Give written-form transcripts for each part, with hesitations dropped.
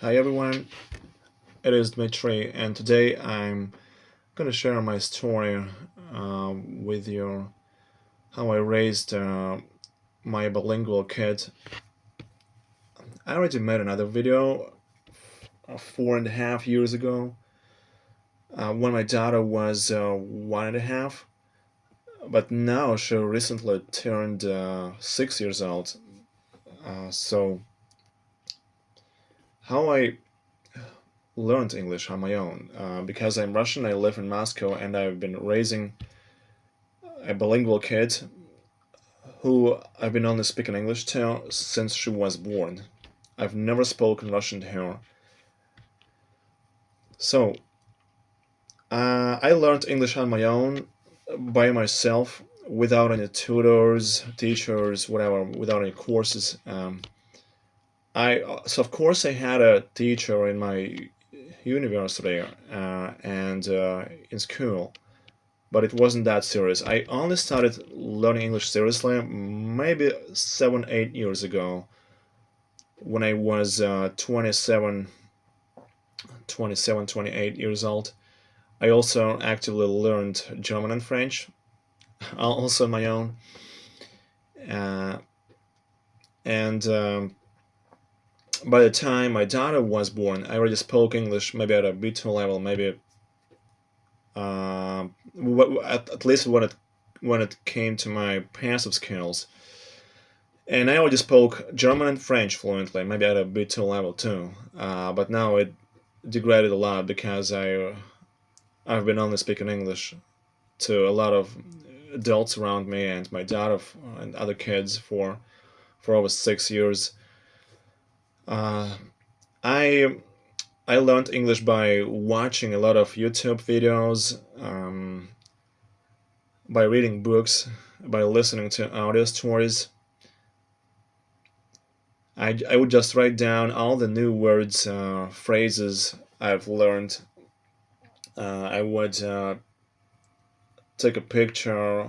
Hi everyone, it is Dmitry, and today I'm gonna share my story with you how I raised my bilingual kid. I already made another video 4.5 years ago when my daughter was 1.5, but now she recently turned 6 years old. So, how I learned English on my own because I'm Russian, I live in Moscow, and I've been raising a bilingual kid who I've been only speaking English to since she was born. I've never spoken Russian to her. So, I learned English on my own, by myself, without any tutors, teachers, whatever, without any courses. So of course I had a teacher in my university and in school, but it wasn't that serious. I only started learning English seriously maybe 7, 8 years ago when I was 28 years old. I also actively learned German and French, also on my own. Uh, and By the time my daughter was born, I already spoke English, maybe at a B2 level, maybe at least when it came to my passive skills. And I already spoke German and French fluently, maybe at a B2 level too. But now it degraded a lot because I've been only speaking English to a lot of adults around me and my daughter and other kids for over 6 years. Uh, I I learned English by watching a lot of YouTube videos, by reading books, by listening to audio stories. I would just write down all the new words, phrases I've learned. I would take a picture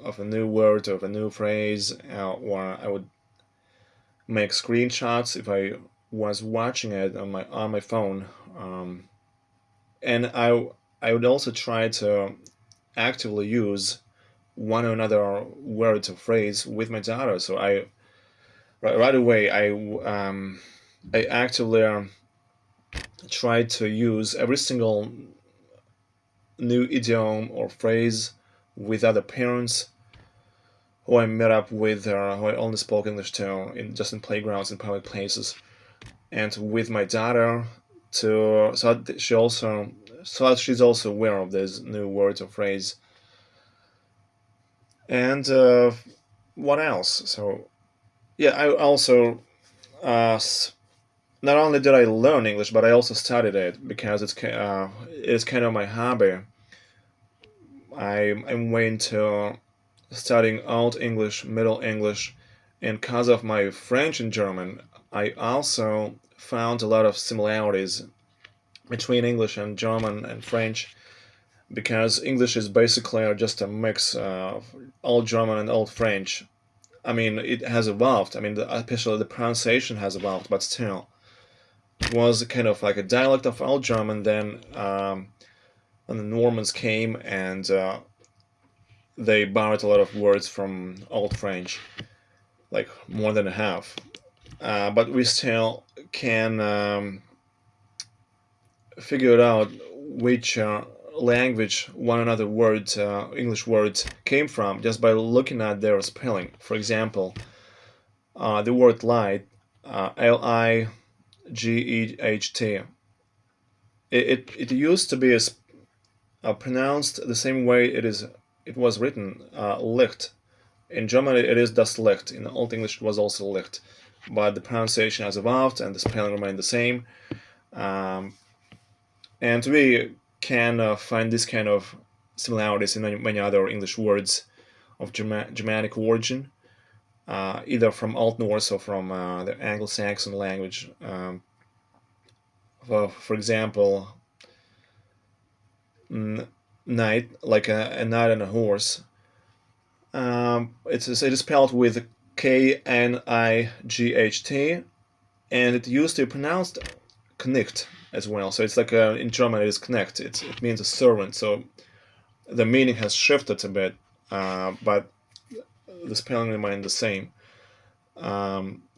of a new word, of a new phrase, or I would make screenshots if I was watching it on my phone, and I would also try to actively use one or another word or phrase with my daughter. So right away I actively tried to use every single new idiom or phrase with other parents who I met up with, who I only spoke English to in playgrounds and public places, and with my daughter to so that she also so that she's also aware of these new words or phrase. And what else? So yeah, I also uh, not only did I learn English, but I also studied it because it's kind of my hobby. I'm way into studying Old English, Middle English, and because of my French and German, I also found a lot of similarities between English and German and French because English is basically just a mix of Old German and Old French. I mean, it has evolved. I mean, especially the pronunciation has evolved, but still, it was kind of like a dialect of Old German. Then when the Normans came and they borrowed a lot of words from Old French, like more than a half. But we still can figure it out which language one another words, English words, came from just by looking at their spelling. For example, the word light, Ligheht. It used to be pronounced the same way it was written, Licht. In German, it is das Licht. In Old English, it was also Licht, but the pronunciation has evolved and the spelling remained the same. Um, and we can find this kind of similarities in many other English words of Germanic origin, either from Old Norse or from the Anglo-Saxon language. For example, knight, like a knight and a horse. It is spelled with Knight, and it used to be pronounced knecht as well. So it's like in German it is knecht. It means a servant. So the meaning has shifted a bit, but the spelling remained the same.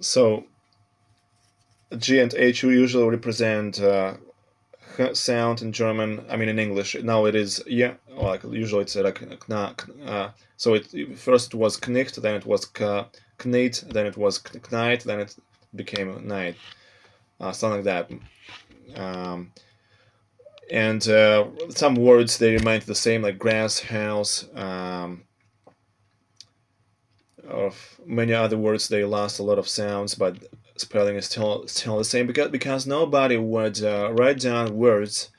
So G and H usually represent sound in German. I mean, in English now it is yeah. Like usually it's like so it first was knicht, then it was knit, then it was knight, then it became night, something like that. Um, and some words they remain the same, like grass, house. Of many other words they lost a lot of sounds, but spelling is still the same because nobody would write down words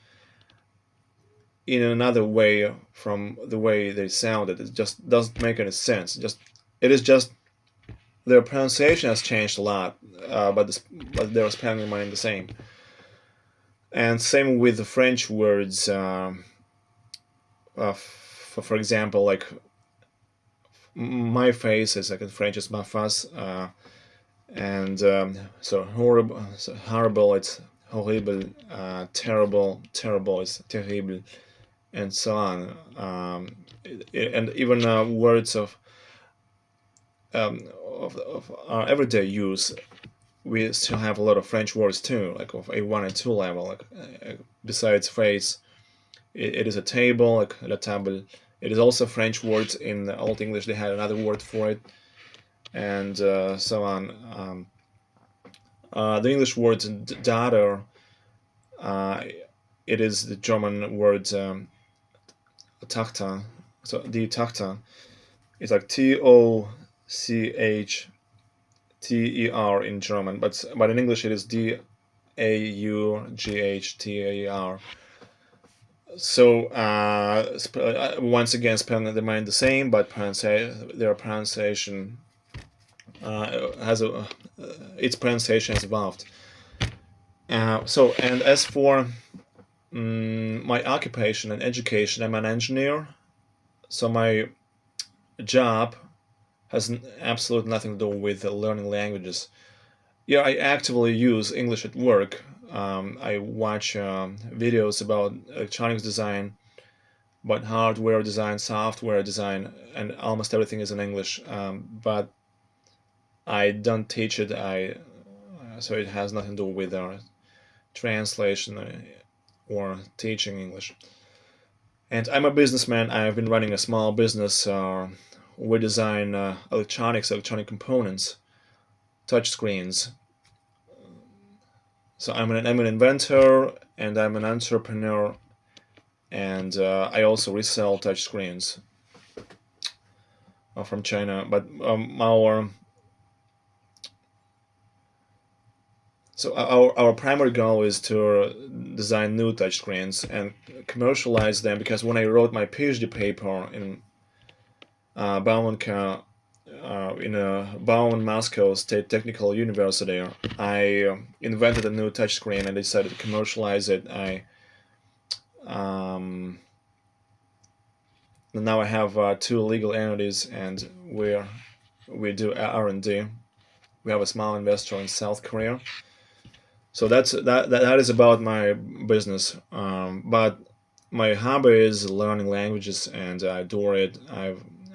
in another way from the way they sounded. It just doesn't make any sense. It is just their pronunciation has changed a lot, but their spelling remained the same. And same with the French words. For example, like my face is like in French is ma face, and so horrible it's horrible, terrible is terrible, and so on. And even words of our everyday use, we still have a lot of French words too, like of A1 and 2 level. Like besides face, it is a table, like la table. It is also French words. In Old English, they had another word for it, and so on. The English word daughter, uh, it is the German word Tochter. So the Tochter is like Tochter in German, but in English it is Daughter. So once again, spelling remain the same, but their pronunciation has its pronunciation has evolved. So and as for my occupation and education, I'm an engineer. So my job has absolutely nothing to do with learning languages. Yeah, I actively use English at work. I watch videos about electronics design, about hardware design, software design, and almost everything is in English. But I don't teach it. So it has nothing to do with translation or teaching English. And I'm a businessman. I've been running a small business. We design electronic components, touch screens. So I'm an inventor and I'm an entrepreneur, and I also resell touch screens from China. But our primary goal is to design new touch screens and commercialize them. Because when I wrote my PhD paper in Baumanka, in Bauman Moscow State Technical University, I invented a new touchscreen and decided to commercialize it. Now I have two legal entities, and we do R&D. We have a small investor in South Korea. So that is about my business. But my hobby is learning languages, and I adore it.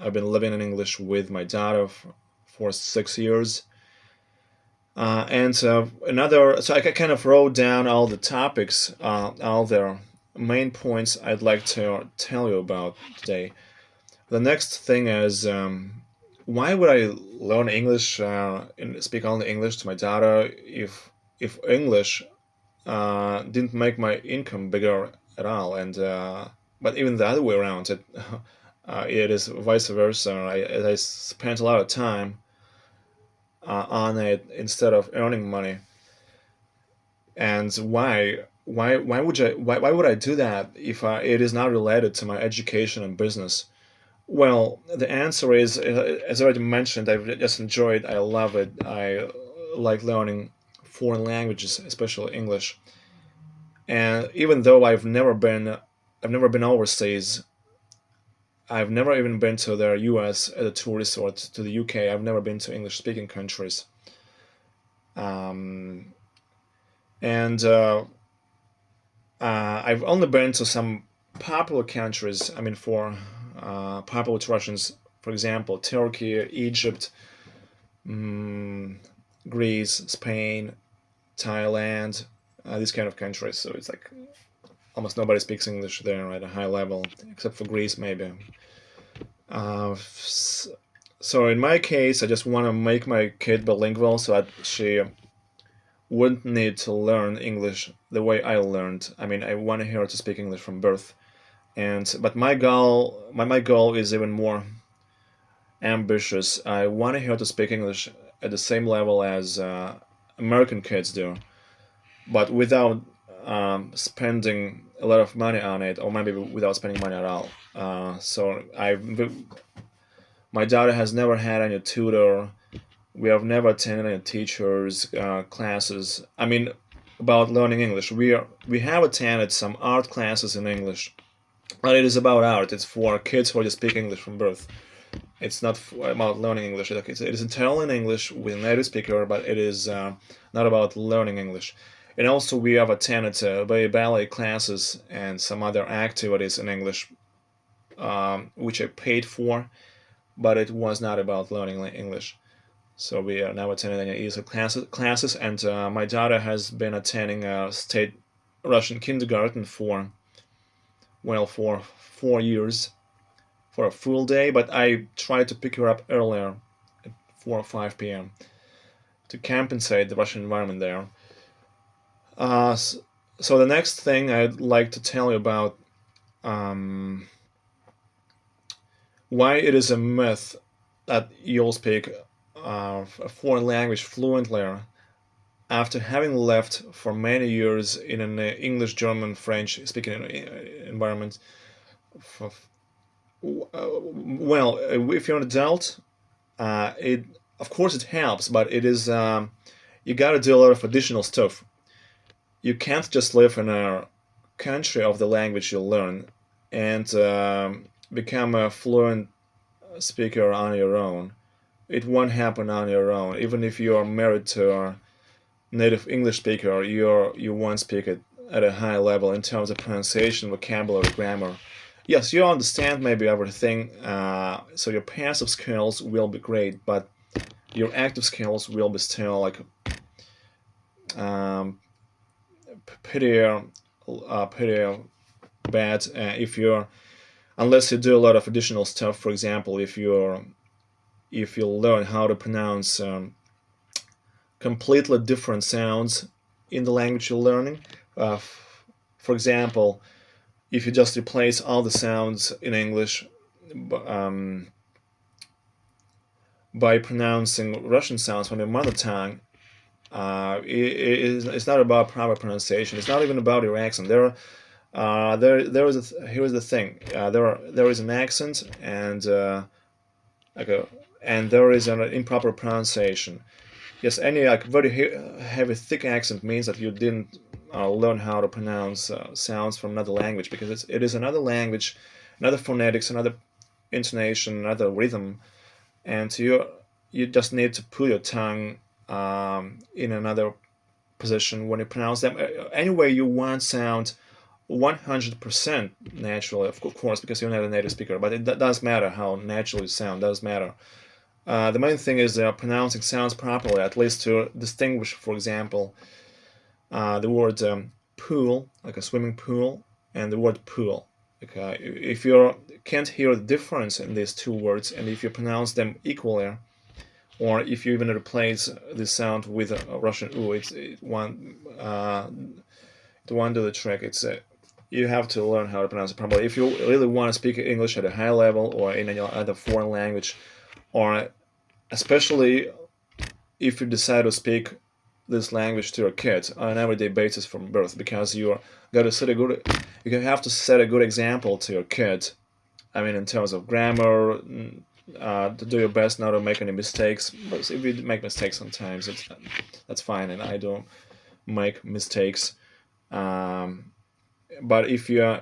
I've been living in English with my daughter for 6 years. And another, so I kind of wrote down all the topics, all the main points I'd like to tell you about today. The next thing is, why would I learn English and speak only English to my daughter if English didn't make my income bigger at all? And but even the other way around, it is vice versa. I spent a lot of time on it instead of earning money. And why would I do that if it is not related to my education and business? Well, the answer is, as I already mentioned, I've just enjoyed. I love it. I like learning foreign languages, especially English. And even though I've never been overseas. I've never even been to the U.S. as a tourist or to the UK. I've never been to English-speaking countries. Um, And I've only been to some popular countries. I mean, for popular to Russians, for example, Turkey, Egypt, mm, Greece, Spain, Thailand, these kind of countries. So it's like almost nobody speaks English there at a high level, except for Greece, maybe. Uh, so in my case, I just want to make my kid bilingual so that she wouldn't need to learn English the way I learned. I mean, I want her to speak English from birth. And but my goal is even more ambitious. I want her to speak English at the same level as American kids do, but without spending a lot of money on it, or maybe without spending money at all. So my daughter has never had any tutor. We have never attended any teachers classes. I mean, about learning English, we have attended some art classes in English, but it is about art. It's for kids who just speak English from birth. It's not about learning English. It is entirely in English with a native speaker, but it is not about learning English. And also, we have attended ballet classes and some other activities in English, which I paid for, but it was not about learning English. So we are now attending any ESL classes, and my daughter has been attending a state Russian kindergarten for, well, for 4 years, for a full day, but I tried to pick her up earlier at 4 or 5 p.m. to compensate the Russian environment there. Uh, so the next thing I'd like to tell you about um, why it is a myth that you'll speak a foreign language fluently after having lived for many years in an English, German, French speaking environment. Well, if you're an adult, it of course it helps, but it is you got to do a lot of additional stuff. You can't just live in a country of the language you learn and become a fluent speaker on your own. It won't happen on your own. Even if you are married to a native English speaker, you won't speak it at a high level in terms of pronunciation, vocabulary, grammar. Yes, you understand maybe everything, so your passive skills will be great, but your active skills will be still like um, pretty pretty bad if you're unless you do a lot of additional stuff. For example, if you learn how to pronounce completely different sounds in the language you're learning. For example, if you just replace all the sounds in English um, by pronouncing Russian sounds from your mother tongue, it's not about proper pronunciation. It's not even about your accent. Here's the thing. There is an accent and like a, and there is an improper pronunciation. Yes, any like very heavy, thick accent means that you didn't learn how to pronounce sounds from another language because it is another language, another phonetics, another intonation, another rhythm, and you just need to put your tongue in another position when you pronounce them. Any way you want sound 100% naturally, of course, because you're not a native speaker, but it does matter how natural you sound, does matter. The main thing is pronouncing sounds properly, at least to distinguish, for example, the word pool, like a swimming pool, and the word pool. Like, if you can't hear the difference in these two words, and if you pronounce them equally, or if you even replace the sound with a Russian "u," it won't do the trick. You have to learn how to pronounce it properly. If you really want to speak English at a high level or in any other foreign language, or especially if you decide to speak this language to your kids on an everyday basis from birth, because you have to set a good example to your kids. I mean, in terms of grammar, to do your best not to make any mistakes. But if you make mistakes sometimes, that's fine, and I don't make mistakes. Um, but if you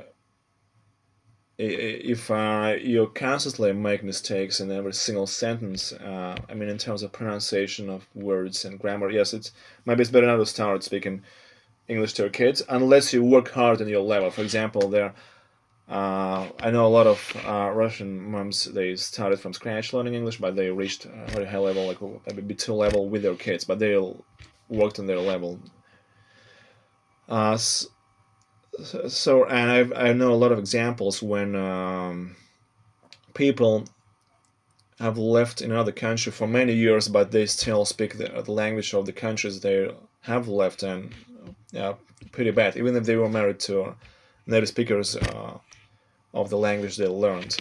constantly make mistakes in every single sentence, I mean, in terms of pronunciation of words and grammar, yes, it's maybe it's better not to start speaking English to your kids unless you work hard on your level. For example, I know a lot of Russian moms. They started from scratch learning English, but they reached a very high level, like maybe B2 level with their kids. But they worked on their level. Uh, so, and I know a lot of examples when people have lived in another country for many years, but they still speak the language of the countries they have left, and yeah, pretty bad. Even if they were married to native speakers of the language they learned.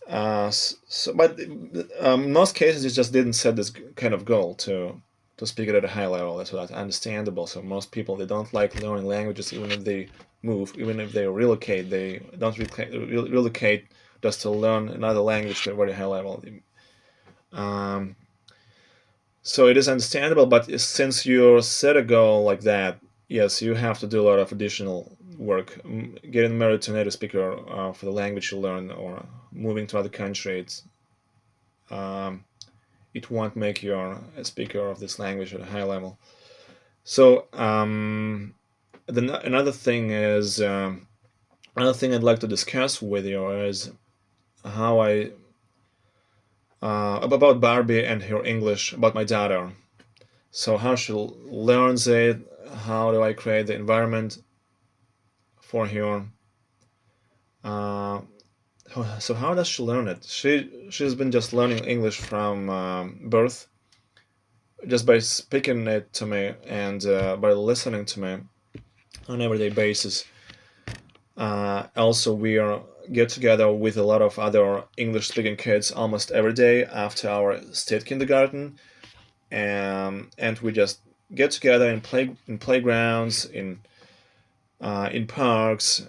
But in most cases, it just didn't set this kind of goal to speak it at a high level. That's understandable. So most people they don't like learning languages, even if they move, even if they relocate. They don't relocate just to learn another language to a very high level. Um, so it is understandable, but since you set a goal like that, yes, you have to do a lot of additional work. Getting married to a native speaker for the language you learn, or moving to other country, um, it won't make you a speaker of this language at a high level. So another thing is another thing I'd like to discuss with you is how I about Barbie and her English, about my daughter. So how she learns it, how do I create the environment for her? Uh, so how does she learn it? She's been just learning English from birth, just by speaking it to me and by listening to me on an everyday basis. Also, we are get together with a lot of other English-speaking kids almost every day after our state kindergarten, and we just get together in playgrounds, in parks,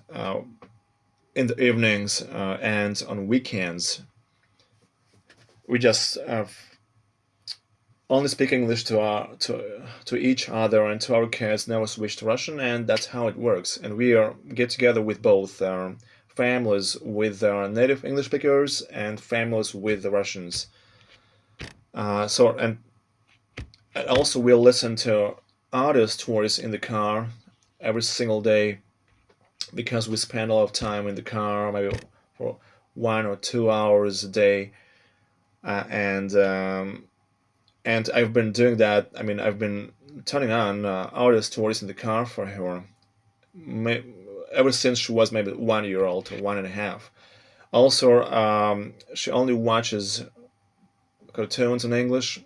in the evenings, and on weekends. We just only speak English to each other and to our kids. Never switch to Russian, and that's how it works. And we get together with both families with native English speakers and families with the Russians. And also we'll listen to audio stories in the car every single day, because we spend a lot of time in the car, maybe for 1 or 2 hours a day, and I've been doing that. I mean, I've been turning on audio stories in the car for her ever since she was maybe 1 year old or 1.5. Also, she only watches cartoons in English,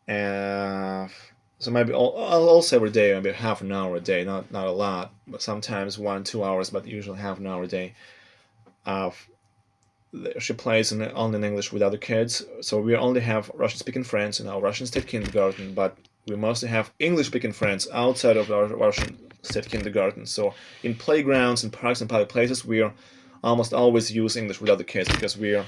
and so maybe also every day, maybe half an hour a day, not a lot, but sometimes 1 2 hours, but usually half an hour a day. Uh, she plays only in English with other kids, so we only have Russian-speaking friends in our Russian state kindergarten, but we mostly have English-speaking friends outside of our Russian state kindergarten. So in playgrounds and parks and public places, we are almost always use English with other kids, because we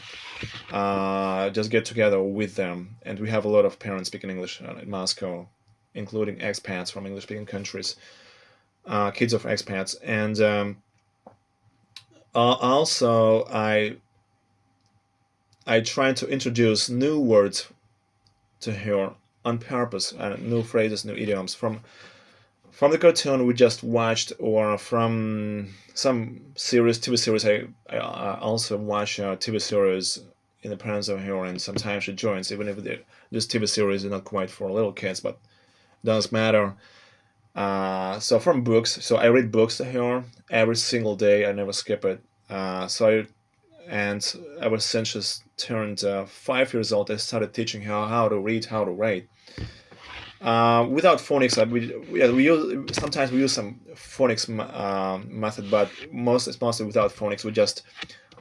just get together with them, and we have a lot of parents speaking English in Moscow, including expats from English-speaking countries, kids of expats, and also I try to introduce new words to her on purpose, new phrases, new idioms from the cartoon we just watched, or from some TV series. I also watch TV series in the presence of her, and sometimes she joins, even if this TV series is not quite for little kids, but doesn't matter. So from books, so I read books to her every single day. I never skip it. And ever since she's turned 5 years old, I started teaching her how to read, how to write. Without phonics, we use sometimes we use some phonics method, but it's mostly without phonics. We just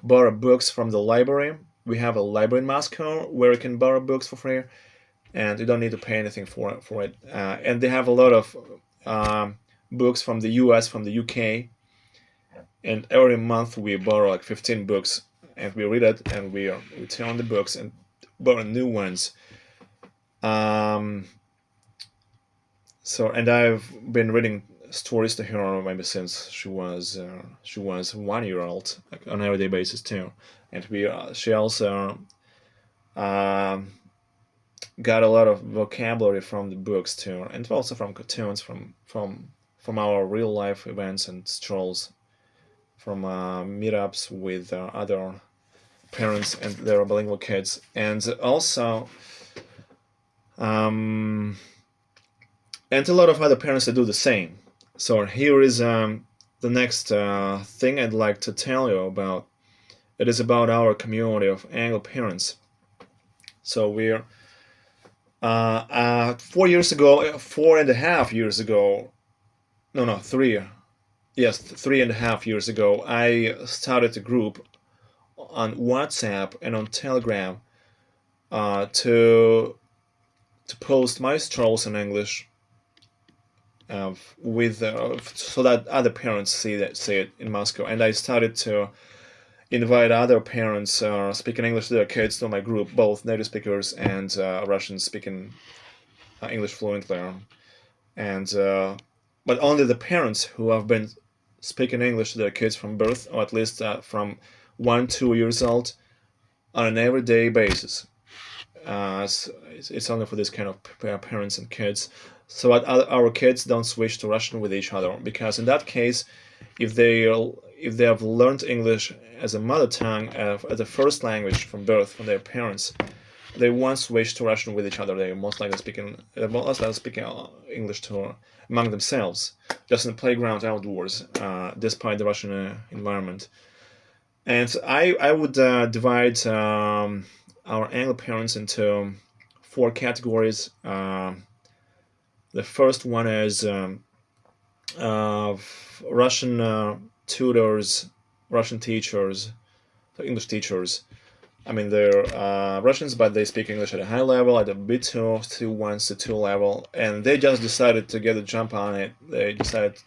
borrow books from the library. We have a library in Moscow where you can borrow books for free, and you don't need to pay anything for it. And they have a lot of books from the U.S., from the U.K., and every month we borrow like 15 books, and we read it, and we return the books and borrow new ones. And I've been reading stories to her maybe since she was 1 year old, like, on an everyday basis too. And she also got a lot of vocabulary from the books too, and also from cartoons, from our real life events and strolls, from meetups with other parents and their bilingual kids, and also um, and a lot of other parents that do the same. So here is the next thing I'd like to tell you about. It is about our community of Anglo parents. So we're 4 years ago, 4.5 years ago, no, 3, yes, 3.5 years ago, I started a group on WhatsApp and on Telegram to post my strolls in English with so that other parents see it in Moscow, and I started to invite other parents speaking English to their kids to my group, both native speakers and Russians speaking English fluently, and but only the parents who have been speaking English to their kids from birth, or at least from 1-2 years old, on an everyday basis. So it's only for this kind of parents and kids, so that our kids don't switch to Russian with each other. Because in that case, if they have learned English as a mother tongue, as a first language from birth from their parents, they won't switch to Russian with each other. They most likely speaking English to among themselves, just in the playground outdoors, despite the Russian environment. And I would divide our Anglo parents into four categories. The first one is uh, Russian tutors, Russian teachers, so English teachers. I mean, they're Russians, but they speak English at a high level, at a B2, C1, C2 level, and they just decided to get a jump on it. They decided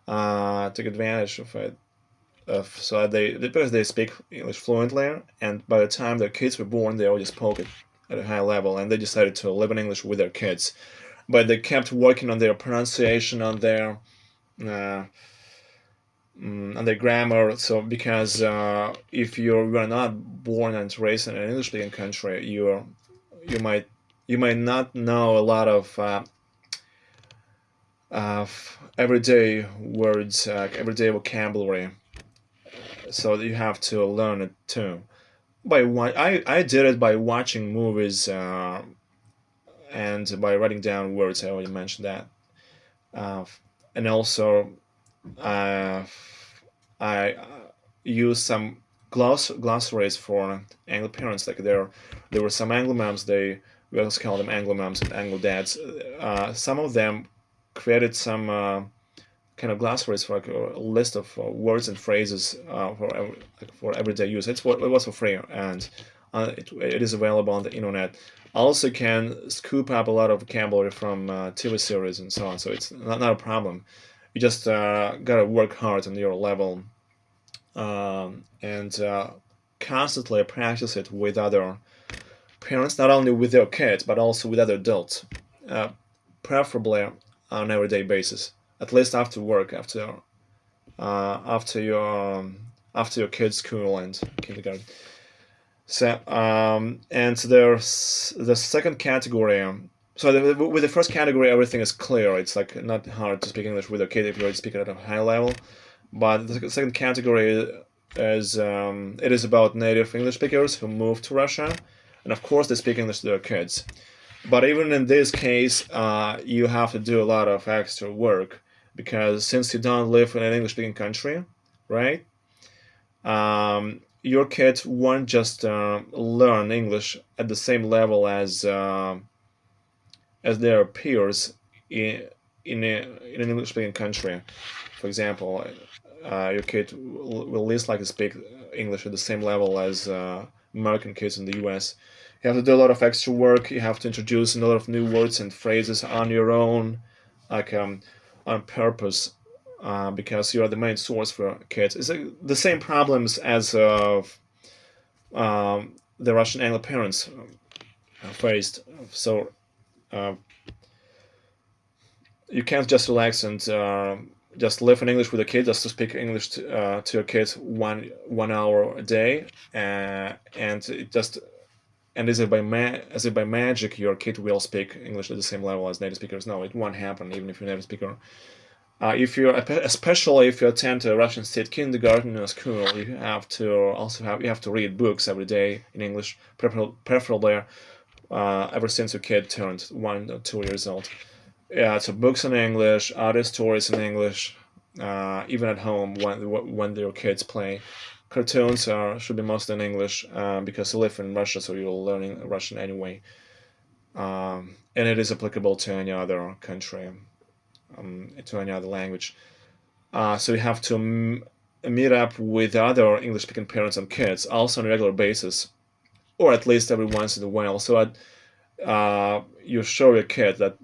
to take advantage of it. So that because they speak English fluently, and by the time their kids were born, they already spoke it at a high level, and they decided to live in English with their kids. But they kept working on their pronunciation, uh, on their grammar. So because if you were not born and raised in an English-speaking country, you might you might not know a lot of everyday words, everyday vocabulary. So you have to learn it too. I did it by watching movies and by writing down words. I already mentioned that, uh, and also uh, I use some glossaries for Anglo parents. Like there were some Anglo moms. We also call them Anglo moms and Anglo dads. Some of them created some kind of glossaries for like a list of words and phrases for everyday use. It was for free, and it is available on the internet. Also, can scoop up a lot of vocabulary from TV series and so on. So it's not a problem. You just gotta work hard on your level, and constantly practice it with other parents, not only with their kids but also with other adults, uh, preferably on an everyday basis. At least after work, after after your kids' school and kindergarten. So and there's the second category. So with the first category, everything is clear. It's like not hard to speak English with a kid if you're speaking at a high level. But the second category is it is about native English speakers who moved to Russia, and of course they speak English to their kids. But even in this case, you have to do a lot of extra work because since you don't live in an English-speaking country, right? Your kids won't just learn English at the same level as their peers in an English-speaking country. For example, your kid will least likely speak English at the same level as American kids in the U.S. You have to do a lot of extra work. You have to introduce a lot of new words and phrases on your own, like on purpose, because you are the main source for kids. It's the same problems as the Russian Anglo parents faced. So uh, you can't just relax and just live in English with a kid, just to speak English to your kids one hour a day, and it just and as if by magic your kid will speak English at the same level as native speakers. No, it won't happen even if you're a native speaker. If you're especially if you attend a Russian state kindergarten or school, you have to read books every day in English, preferably ever since your kid turned 1 or 2 years old. Yeah, so books in English, other stories in English, even at home when your kids play. Cartoons should be mostly in English because you live in Russia, so you're learning Russian anyway, and it is applicable to any other country, to any other language. So you have to meet up with other English-speaking parents and kids also on a regular basis, or at least every once in a while, so that you show your kid that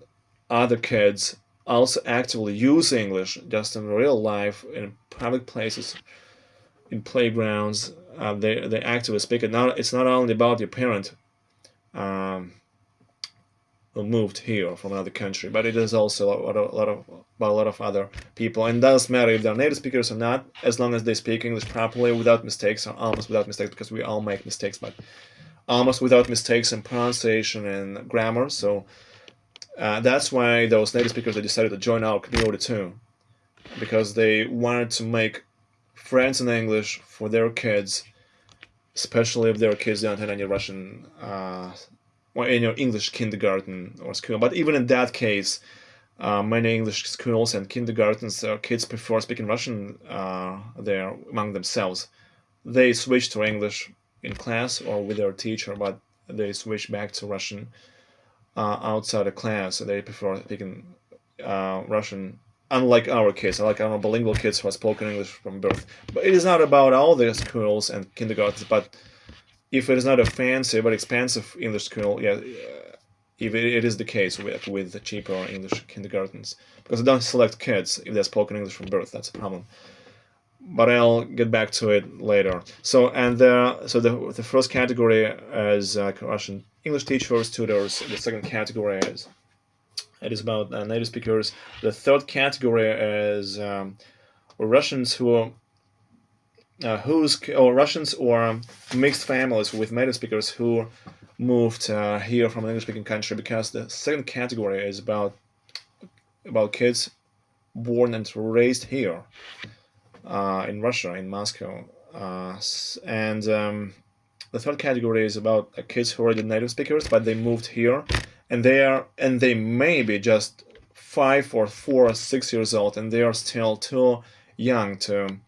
other kids also actively use English just in real life in public places, in playgrounds. They actively speak it. Now it's not only about your parent um, who moved here from another country, but it is also about a lot of other people. And it doesn't matter if they're native speakers or not, as long as they speak English properly without mistakes, or almost without mistakes, because we all make mistakes, but almost without mistakes in pronunciation and grammar. So that's why those native speakers they decided to join our community too, because they wanted to make friends in English for their kids, especially if their kids don't have any Russian or any English kindergarten or school. But even in that case, many English schools and kindergartens, kids prefer speaking Russian there among themselves. They switch to English in class or with their teacher, but they switch back to Russian outside of class. They prefer speaking Russian, unlike our kids, unlike our bilingual kids who have spoken English from birth. But it is not about all the schools and kindergartens, but if it is not a fancy but expensive English school, yeah, if it is the case with the cheaper English kindergartens, because they don't select kids if they're spoken English from birth. That's a problem. But I'll get back to it later. So the first category is Russian English teachers, tutors. The second category is about native speakers. The third category is Russians or Russians or mixed families with native speakers who moved here from an English-speaking country. Because the second category is about kids born and raised here in Russia, in Moscow, and the third category is about kids who are already native speakers, but they moved here, and they may be just 5 or 4 or 6 years old, and they are still too young to.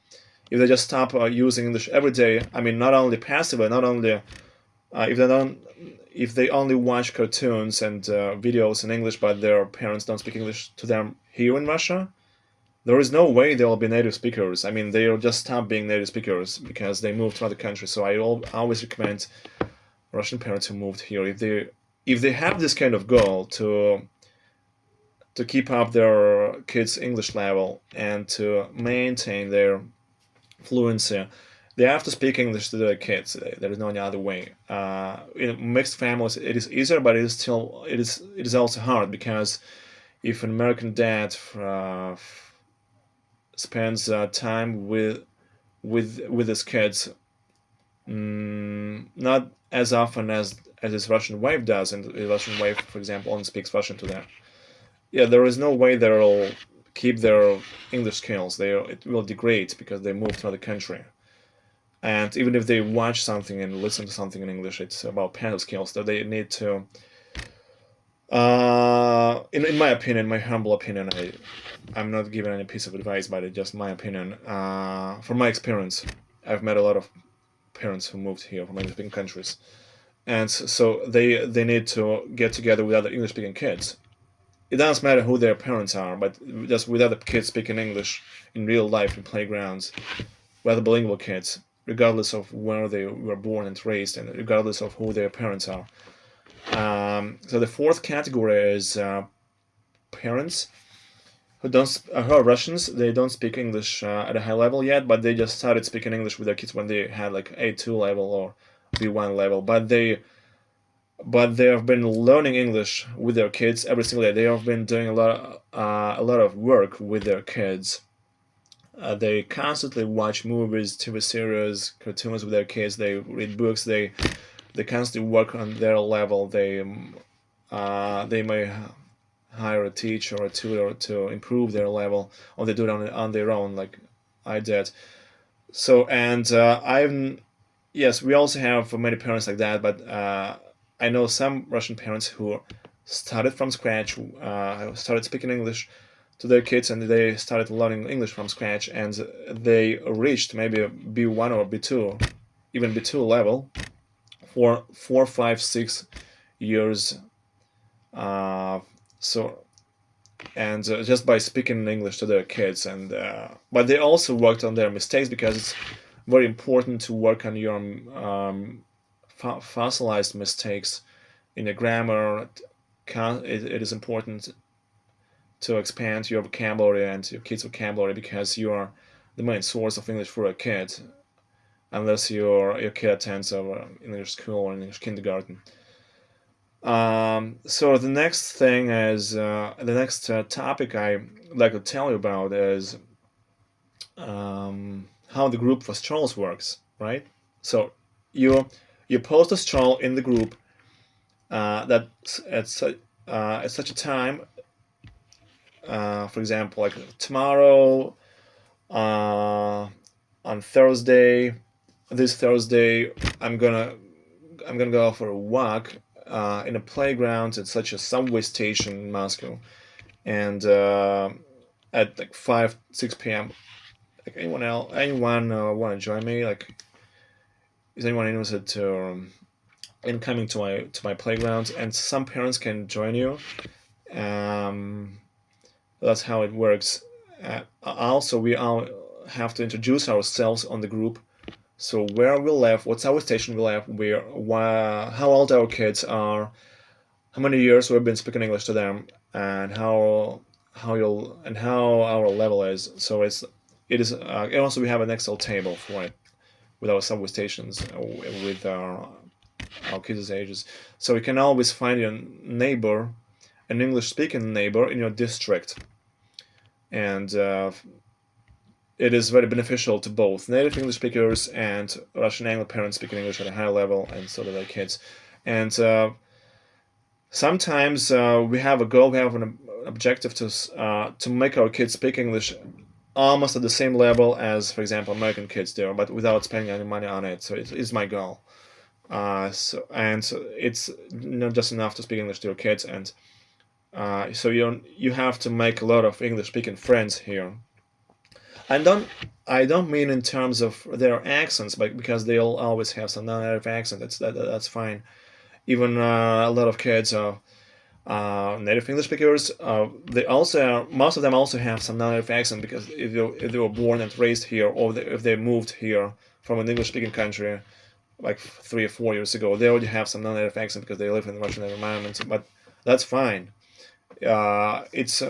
If they just stop using English every day, I mean, not only passively, not only if they only watch cartoons and videos in English, but their parents don't speak English to them here in Russia, there is no way they'll be native speakers. I mean, they'll just stop being native speakers because they moved to other countries. So I always recommend Russian parents who moved here, if they have this kind of goal to keep up their kids' English level and to maintain their fluency, they have to speak English to their kids. There is no other way. In mixed families, it is easier, but it is also hard, because if an American dad spends time with his kids, not as often as his Russian wife does, and his Russian wife, for example, only speaks Russian to them. Yeah, there is no way they'll keep their English skills. It will degrade because they move to another country. And even if they watch something and listen to something in English, it's about passive skills that they need to. In my opinion, my humble opinion, I'm not giving any piece of advice, but it's just my opinion. From my experience, I've met a lot of parents who moved here from English-speaking countries, and so they need to get together with other English-speaking kids. It doesn't matter who their parents are, but just with other kids speaking English in real life in playgrounds, with other bilingual kids, regardless of where they were born and raised, and regardless of who their parents are. So the fourth category is parents who are Russians. They don't speak English at a high level yet, but they just started speaking English with their kids when they had like A2 level or B1 level. But they have been learning English with their kids every single day. They have been doing a lot of work with their kids. They constantly watch movies, TV series, cartoons with their kids. They read books. They they constantly work on their level. They may hire a teacher or a tutor to improve their level, or they do it on their own, like I did. So, and I've yes, we also have many parents like that, but I know some Russian parents who started from scratch, started speaking English to their kids, and they started learning English from scratch, and they reached maybe a B1 or B2, even B2 level for 4, 5, 6 years. Uh, so and just by speaking English to their kids, and but they also worked on their mistakes, because it's very important to work on your fossilized mistakes in your grammar. It is important to expand your vocabulary and your kids' vocabulary, because you are the main source of English for a kid, unless your kid attends an English school or English kindergarten. So the next thing is the next topic I like to tell you about is how the group for strolls works, right? So you you post a stroll in the group that at such a time, for example, like tomorrow, uh, on Thursday, this Thursday, I'm gonna I'm gonna go for a walk in a playground at such a subway station in Moscow, and at like 5, 6 p.m. Like anyone want to join me? Like, is anyone interested to in coming to my playground? And some parents can join you. Um, that's how it works. Also, we all have to introduce ourselves on the group. So where we live, what's our station we live, how old our kids are, how many years we've been speaking English to them, and how our level is. So it is. And also we have an Excel table for it with our subway stations, with our kids' ages. So you can always find your neighbor, an English-speaking neighbor in your district, and it is very beneficial to both native English speakers and Russian Anglo parents speaking English at a high level, and so do their kids. And sometimes we have a goal, we have an objective to make our kids speak English almost at the same level as, for example, American kids do, but without spending any money on it. So it is my goal. So it's not just enough to speak English to your kids, and so you have to make a lot of English speaking friends here. I don't I don't mean in terms of their accents, but because they'll always have some non-native accent. That's fine. Even a lot of kids are native English speakers. They also most of them also have some non-native accent, because if they were born and raised here, or if they moved here from an English-speaking country like 3 or 4 years ago, they already have some non-native accent because they live in the Russian environment. But that's fine. It's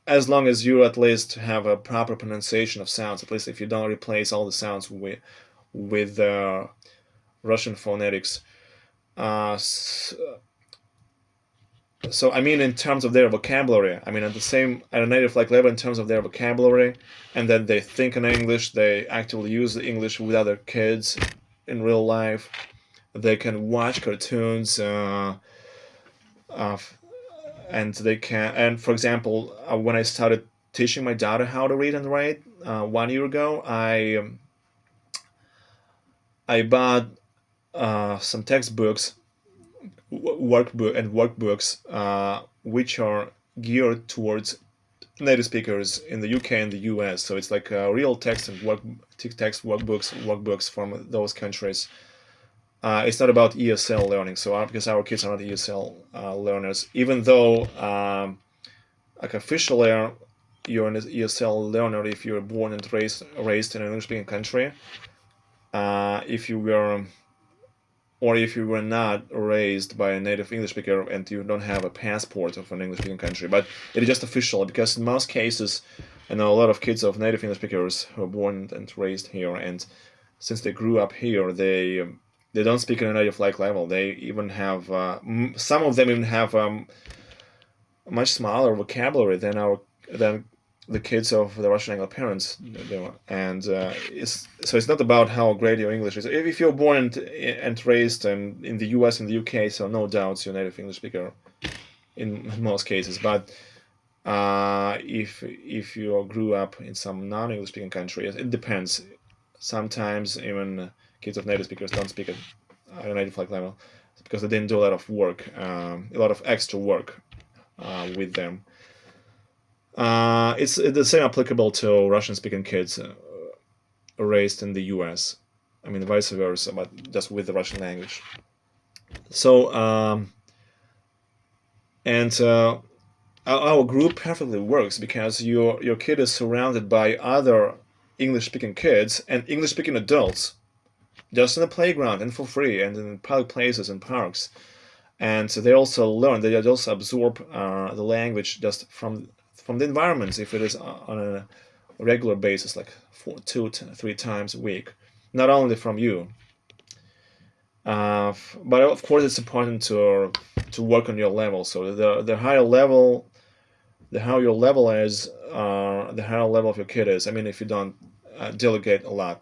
as long as you at least have a proper pronunciation of sounds. At least if you don't replace all the sounds with Russian phonetics. Uh, so I mean, in terms of their vocabulary, I mean at a native like level in terms of their vocabulary, and then they think in English, they actively use the English with other kids in real life. They can watch cartoons, uh, and they can. And for example, when I started teaching my daughter how to read and write 1 year ago, I bought some textbooks, workbooks, which are geared towards native speakers in the UK and the US. So it's like real text and text workbooks from those countries. It's not about ESL learning, so because our kids are not ESL learners, even though like officially you're an ESL learner if you're born and raised in an English-speaking country. If you were or if you were not raised by a native English speaker and you don't have a passport of an English speaking country. But it is just official, because in most cases, I know a lot of kids of native English speakers who are born and raised here, and since they grew up here, they don't speak at a native like level. They even have some of them even have much smaller vocabulary than the kids of the Russian Anglo parents, and it's not about how great your English is. If you're born and raised in the U.S. and the U.K., so no doubts you're a native English speaker in most cases. But if you grew up in some non-English speaking country, it depends. Sometimes even kids of native speakers don't speak at a native like level because they didn't do a lot of work, a lot of extra work with them. It's the same applicable to Russian-speaking kids raised in the U.S. I mean, vice versa, but just with the Russian language. So, and our group perfectly works because your kid is surrounded by other English-speaking kids and English-speaking adults, just in the playground and for free, and in public places and parks. And they also learn. They also absorb the language just from the environment. If it is on a regular basis, like 3 times a week, not only from you. But of course, it's important to work on your level. So the higher level, the higher your level is, the higher level of your kid is. I mean, if you don't delegate a lot,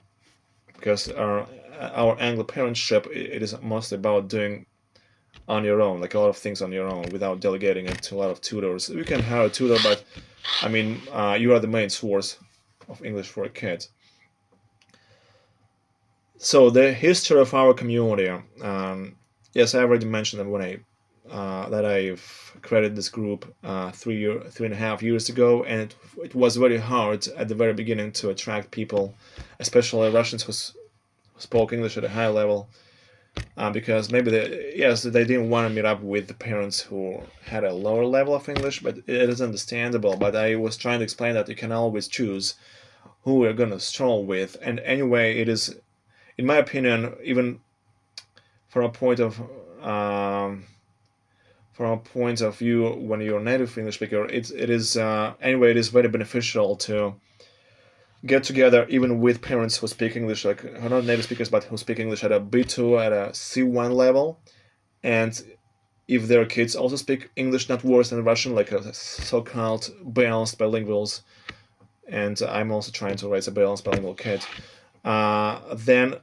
because our angloparentship, it is mostly about doing on your own, like a lot of things on your own, without delegating it to a lot of tutors. You can hire a tutor, but I mean, you are the main source of English for a kid. So the history of our community. Yes, I already mentioned that when that I've created this group 3.5 years ago, and it was very hard at the very beginning to attract people, especially Russians who spoke English at a high level, because maybe they didn't want to meet up with the parents who had a lower level of English, but it is understandable. But I was trying to explain that you can always choose who you're gonna stroll with, and anyway, it is, in my opinion, even from a point of view, when you're a native English speaker, it is anyway, it is very beneficial to get together even with parents who speak English, like who are not native speakers but who speak English at a B2, at a C1 level, and if their kids also speak English not worse than Russian, like a so-called balanced bilinguals, and I'm also trying to raise a balanced bilingual kid, then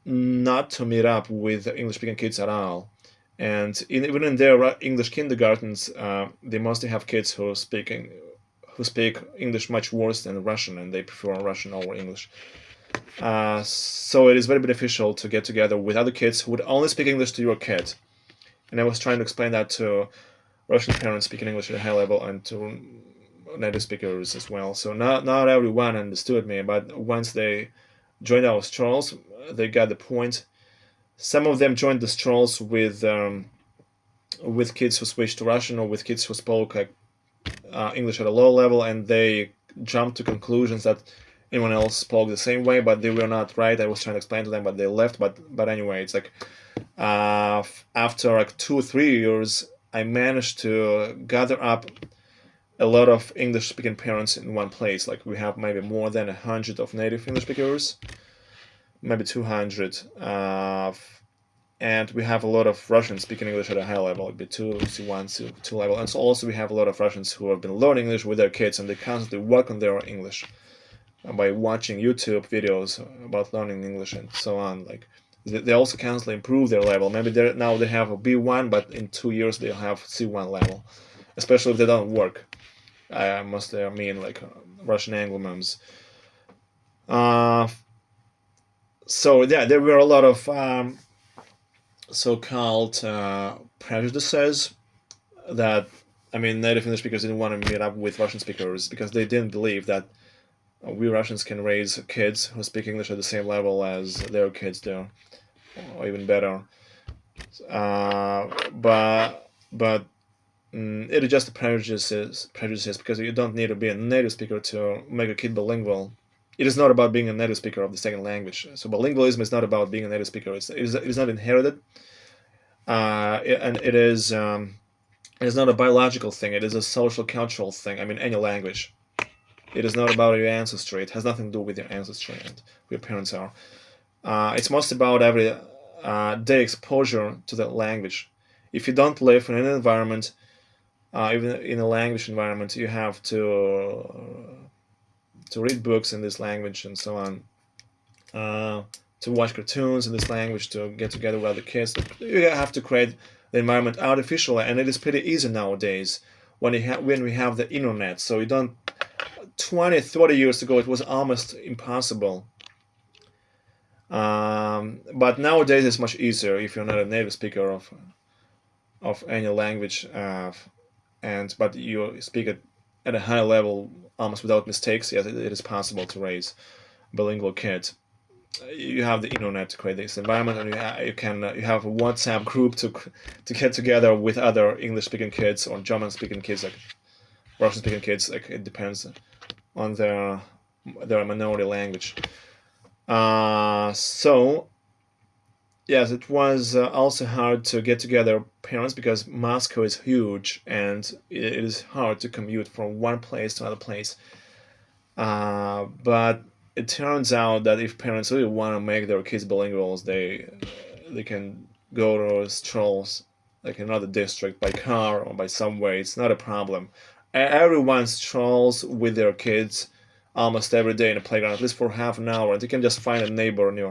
not to meet up with English-speaking kids at all. And even in their English kindergartens, they mostly have kids who speak English much worse than Russian, and they prefer Russian over English. So it is very beneficial to get together with other kids who would only speak English to your kid. And I was trying to explain that to Russian parents speaking English at a high level and to native speakers as well. So not everyone understood me, but once they joined our strolls, they got the point. Some of them joined the strolls with kids who switched to Russian, or with kids who spoke English at a low level, and they jumped to conclusions that anyone else spoke the same way, but they were not right. I was trying to explain to them, but they left. But anyway, it's like after like 2 or 3 years, I managed to gather up a lot of English-speaking parents in one place. Like we have maybe more than 100 of native English speakers, maybe 200. And we have a lot of Russians speaking English at a high level, like B2, C1, C2 level. And so also we have a lot of Russians who have been learning English with their kids, and they constantly work on their English by watching YouTube videos about learning English and so on. Like they also constantly improve their level. Maybe now they have a B1, but in 2 years they'll have C1 level, especially if they don't work. I mean like Russian Anglo-mums. So yeah, there were a lot of so-called prejudices that, I mean, native English speakers didn't want to meet up with Russian speakers because they didn't believe that we Russians can raise kids who speak English at the same level as their kids do, or even better. But it is just prejudices because you don't need to be a native speaker to make a kid bilingual. It is not about being a native speaker of the second language. So bilingualism is not about being a native speaker. It is not inherited, and it is not a biological thing. It is a social cultural thing. I mean, any language. It is not about your ancestry. It has nothing to do with your ancestry and who your parents are. It's mostly about every day exposure to that language. If you don't live in an environment Even in a language environment, you have to read books in this language and so on, to watch cartoons in this language, to get together with other kids. You have to create the environment artificially, and it is pretty easy nowadays when we have the internet. So you don't 20, 30 years ago, it was almost impossible. But nowadays, it's much easier if you're not a native speaker of any language, but you speak it at a high level, almost without mistakes. Yes, it is possible to raise bilingual kids. You have the internet to create this environment, and you have a WhatsApp group to get together with other English speaking kids or German speaking kids, like Russian speaking kids. Like, it depends on their minority language. So yes, it was also hard to get together parents because Moscow is huge and it is hard to commute from one place to another place. But it turns out that if parents really want to make their kids bilinguals, they can go to strolls, like another district, by car or by subway. It's not a problem. Everyone strolls with their kids almost every day in a playground, at least for half an hour, and you can just find a neighbor in your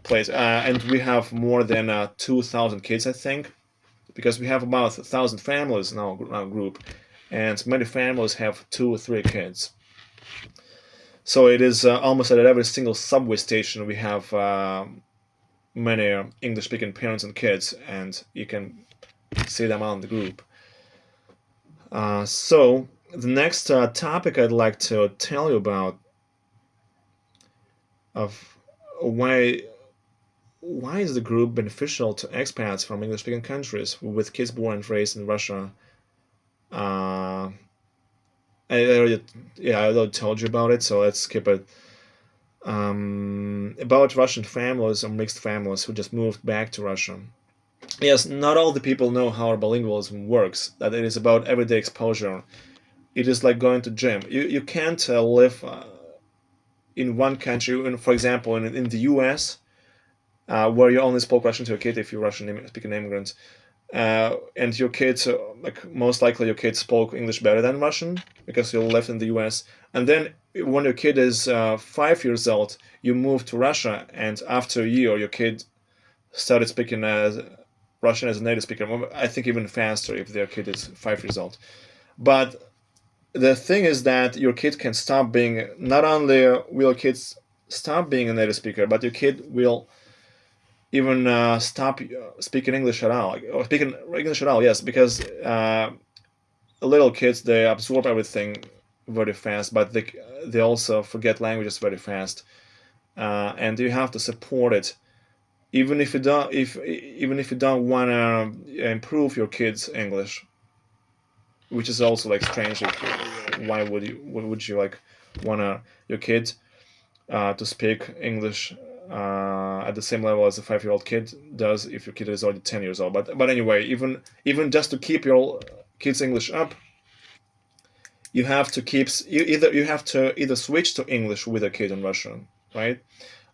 place. And we have more than 2,000 kids, I think, because we have about 1,000 families in our group, and many families have 2 or 3 kids. So it is almost at every single subway station we have many English-speaking parents and kids, and you can see them out in the group. So the next topic I'd like to tell you about of why is the group beneficial to expats from English-speaking countries with kids born and raised in Russia? Uh, I already told you about it, so let's skip it. About Russian families or mixed families who just moved back to Russia. Yes, not all the people know how bilingualism works. That it is about everyday exposure. It is like going to gym. You can't live in one country, for example, in the U.S., where you only spoke Russian to a kid if you're Russian speaking immigrant, and your kids, like most likely, your kids spoke English better than Russian because you lived in the U.S. And then when your kid is 5 years old, you move to Russia, and after a year, your kid started speaking Russian as a native speaker. I think even faster if their kid is 5 years old. But the thing is that your kid can stop being. Not only will kids stop being a native speaker, but your kid will even stop speaking English at all, or speaking English at all. Yes, because little kids, they absorb everything very fast, but they also forget languages very fast, and you have to support it. Even if you don't want to improve your kids' English, which is also like strange. Why would you like want your kid to speak English at the same level as a 5-year-old kid does if your kid is already 10 years old? But anyway, even just to keep your kids' English up, you have to either switch to English with a kid in Russian, right?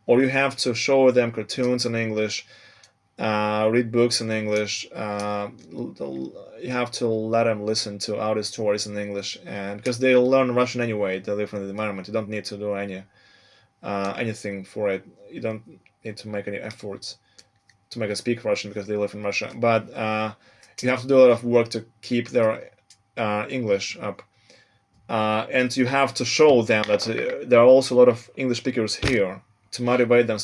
Or you have to show them cartoons in English, read books in English. You have to let them listen to audio stories in English, and because they learn Russian anyway, they live in the environment. You don't need to do anything for it. You don't need to make any efforts to make them speak Russian because they live in Russia. But you have to do a lot of work to keep their English up. And you have to show them that there are also a lot of English speakers here to motivate them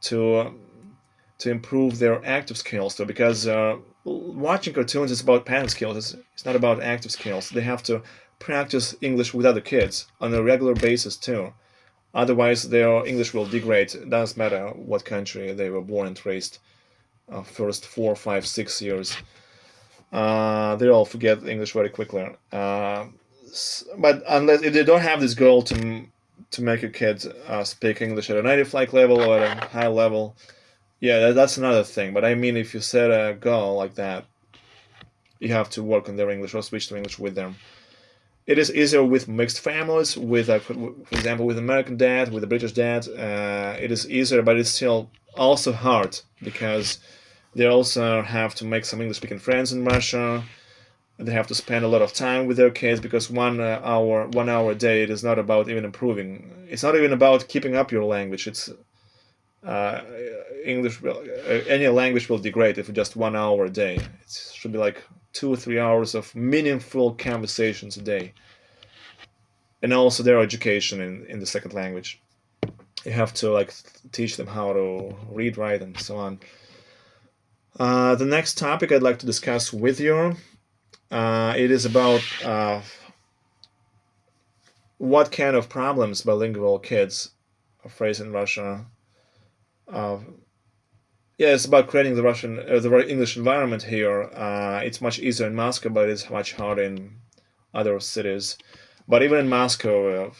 to improve their active skills too. Because watching cartoons is about passive skills. It's not about active skills. They have to practice English with other kids on a regular basis too. Otherwise, their English will degrade. It doesn't matter what country they were born and raised. First 4, 5, 6 years. They all forget English very quickly. But unless if they don't have this goal to make your kids speak English at a native-like level or at a high level, yeah, that's another thing. But I mean, if you set a goal like that, you have to work on their English or switch to English with them. It is easier with mixed families, with, for example, with American dad, with a British dad. It is easier, but it's still also hard because they also have to make some English-speaking friends in Russia. They have to spend a lot of time with their kids because 1 hour a day, it is not about even improving. It's not even about keeping up your language. It's uh, English will, any language will degrade if just 1 hour a day. It should be like 2 or 3 hours of meaningful conversations a day, and also their education in the second language. You have to like teach them how to read, write, and so on. The next topic I'd like to discuss with you, it is about what kind of problems bilingual kids face in Russia. Uh, yeah, it's about creating the English environment here. It's much easier in Moscow, but it's much harder in other cities. But even in Moscow,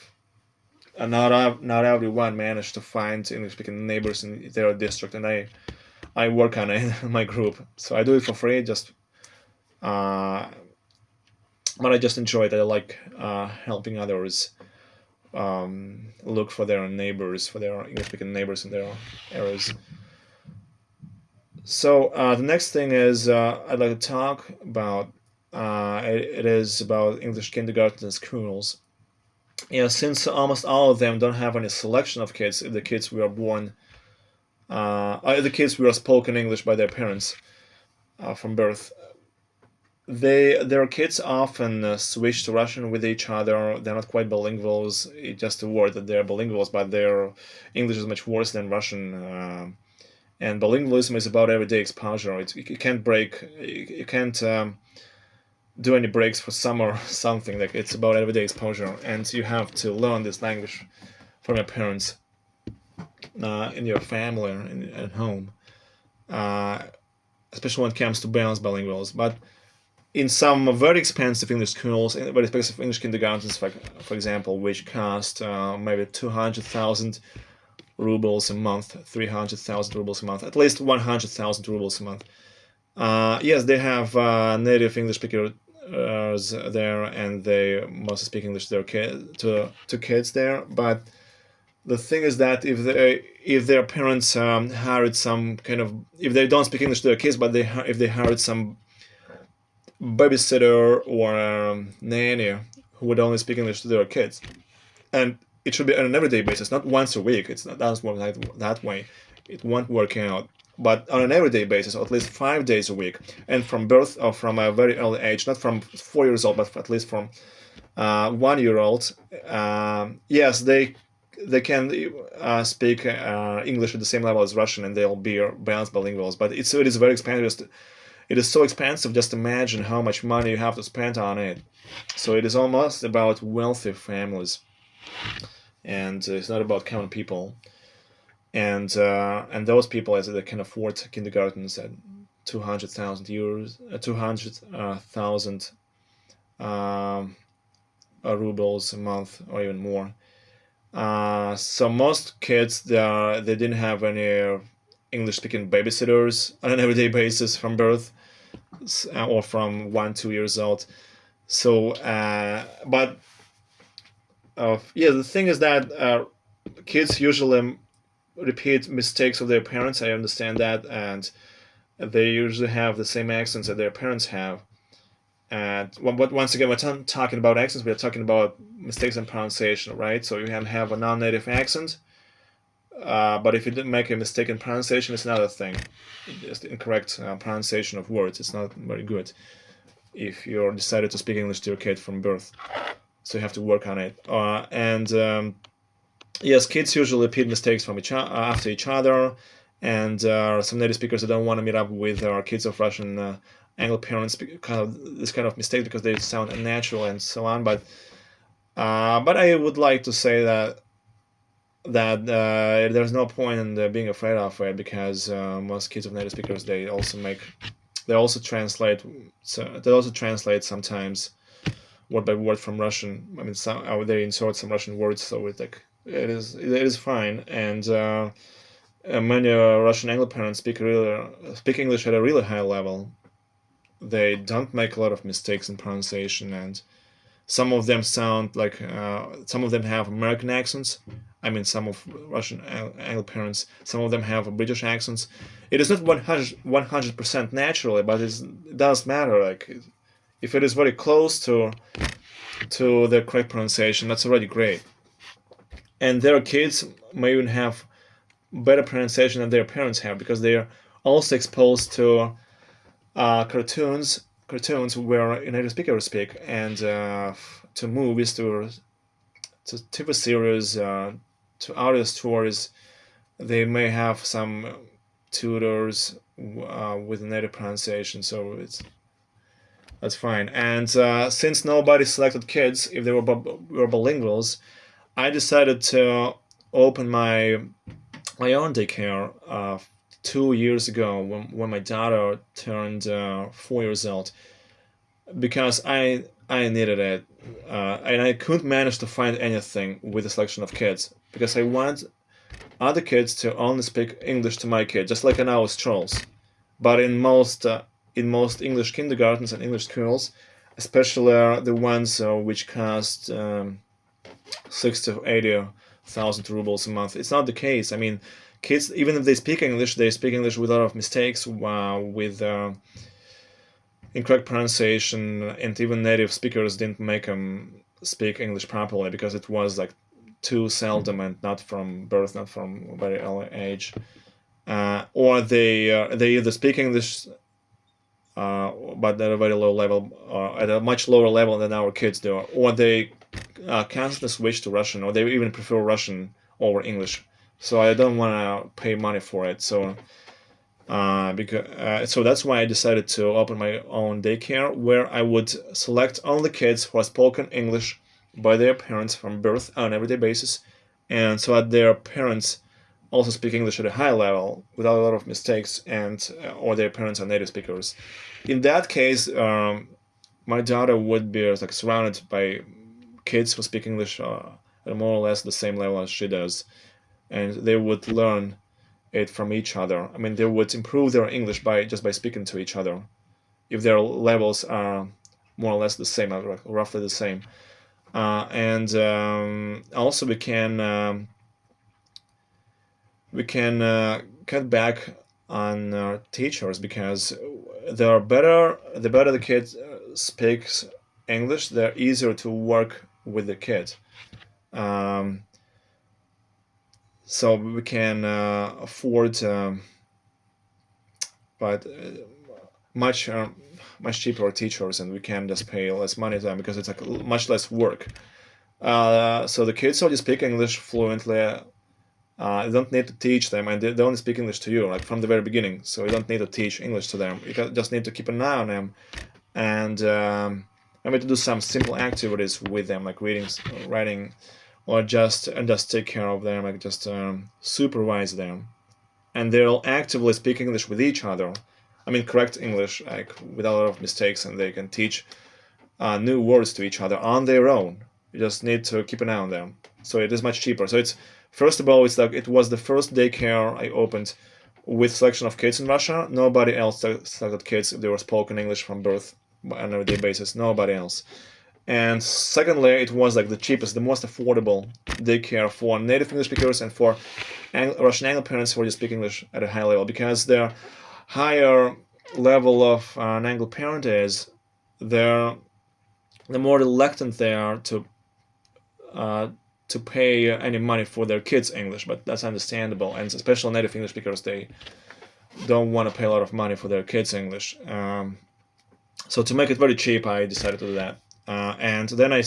not everyone managed to find English-speaking neighbors in their district, and I work on it in my group, so I do it for free. Just uh, but I just enjoy it. I like helping others look for their neighbors, for their English-speaking neighbors in their areas. So the next thing is I'd like to talk about. It is about English kindergarten and schools. Yeah, since almost all of them don't have any selection of kids, the kids who are born, the kids who are spoken English by their parents from birth, their kids often switch to Russian with each other. They're not quite bilinguals. It's just a word that they're bilinguals, but their English is much worse than Russian. And bilingualism is about everyday exposure. You can't break. You can't do any breaks for some or something. Like it's about everyday exposure, and you have to learn this language from your parents, in your family, or at home. Uh, Especially when it comes to balanced bilinguals, but in some very expensive English schools, very expensive English kindergartens, for example, which cost maybe 200,000 rubles a month, 300,000 rubles a month, at least 100,000 rubles a month. Yes, they have native English speakers there, and they mostly speak English to their to kids there. But the thing is that if their parents hired some kind of, if they don't speak English to their kids, but if they hired some babysitter or nanny who would only speak English to their kids, and it should be on an everyday basis, not once a week. It's not doesn't work that way. It won't work out. But on an everyday basis, or at least 5 days a week, and from birth or from a very early age, not from 4 years old, but at least from 1 year old. Yes, they can speak English at the same level as Russian, and they'll be balanced bilinguals. But it is very expensive. It is so expensive. Just imagine how much money you have to spend on it. So it is almost about wealthy families, and it's not about common people. And those people, as they can afford kindergartens at 200,000 euros, 200,000 rubles a month, or even more. So most kids, they didn't have any English-speaking babysitters on an everyday basis from birth, or from 1-2 years old. So, but yeah, the thing is that kids usually repeat mistakes of their parents. I understand that, and they usually have the same accents that their parents have. And but once again, we're talking about accents. We're talking about mistakes in pronunciation, right? So you can have a non-native accent, but if you didn't make a mistake in pronunciation, it's another thing. Just incorrect pronunciation of words. It's not very good if you decided to speak English to your kid from birth. So you have to work on it. And yes, kids usually repeat mistakes from after each other, and some native speakers that don't want to meet up with kids of Russian angloparents kind of this kind of mistake because they sound unnatural and so on. But I would like to say that there's no point in being afraid of it, because most kids of native speakers, they also translate sometimes word by word from Russian. I mean, they insert some Russian words, so it is fine. And many Russian angloparents speak English at a really high level. They don't make a lot of mistakes in pronunciation, and some of them sound like some of them have American accents. I mean, some of Russian angloparents, some of them have British accents. It is not 100% naturally, but it does matter. Like if it is very close to the correct pronunciation, that's already great. And their kids may even have better pronunciation than their parents have, because they are also exposed to cartoons where native speakers speak, and to movies, to TV series, to audio stories. They may have some tutors with native pronunciation, so that's fine. And since nobody selected kids if they were bilinguals, I decided to open my own daycare 2 years ago, when my daughter turned 4 years old, because I needed it, and I couldn't manage to find anything with a selection of kids, because I want other kids to only speak English to my kid, just like in our strolls. But in most English kindergartens and English schools, especially the ones which cost 60 to 80,000 rubles a month, it's not the case. I mean, kids, even if they speak English, they speak English with a lot of mistakes, with incorrect pronunciation, and even native speakers didn't make them speak English properly, because it was like too seldom and not from birth, not from very early age. Or they either speak English, but at a very low level, or at a much lower level than our kids do, or they constantly switch to Russian, or they even prefer Russian over English. So I don't want to pay money for it. So that's why I decided to open my own daycare, where I would select only kids who are spoken English by their parents from birth on an everyday basis, and so that their parents also speak English at a high level without a lot of mistakes, and or their parents are native speakers. In that case, my daughter would be like surrounded by kids who speak English at more or less the same level as she does, and they would learn it from each other. I mean, they would improve their English by speaking to each other, if their levels are more or less the same, or roughly the same. And also we can cut back on teachers, because the better the kid speaks English, they're easier to work with the kid. Um, so we can afford, but much much cheaper teachers, and we can just pay less money to them, because it's like much less work. So the kids already speak English fluently. You don't need to teach them, and they only speak English to you, like from the very beginning. So you don't need to teach English to them. You just need to keep an eye on them, and maybe to do some simple activities with them, like reading, writing, or just take care of them, like just supervise them, and they'll actively speak English with each other. I mean, correct English, like without a lot of mistakes, and they can teach new words to each other on their own. You just need to keep an eye on them. So it is much cheaper. So it's first of all, it's like it was the first daycare I opened with selection of kids in Russia. Nobody else selected kids if they were spoken English from birth on an everyday basis. Nobody else. And secondly, it was like the cheapest, the most affordable daycare for native English speakers and for Russian angloparents who already speak English at a high level, because the higher level of an angloparent is, the more reluctant they are to pay any money for their kids' English. But that's understandable, and especially native English speakers, they don't want to pay a lot of money for their kids' English. So to make it very cheap, I decided to do that. And then I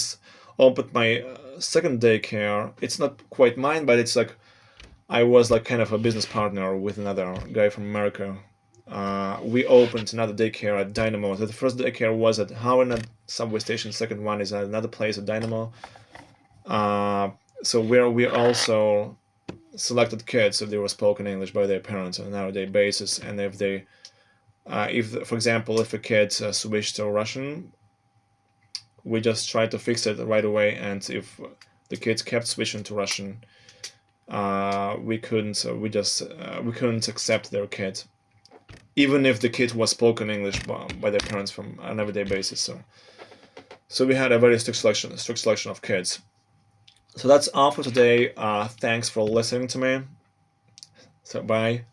opened my second daycare. It's not quite mine, but it's like I was like kind of a business partner with another guy from America. We opened another daycare at Dynamo. So the first daycare was at Howard subway station. Second one is at another place at Dynamo. So where we also selected kids if they were spoken English by their parents on an everyday basis, and if for example, if a kid switched to Russian, we just tried to fix it right away. And if the kids kept switching to Russian, we couldn't accept their kid, even if the kid was spoken English by their parents from an everyday basis. So we had a very strict selection of kids. So that's all for today. Thanks for listening to me. So bye.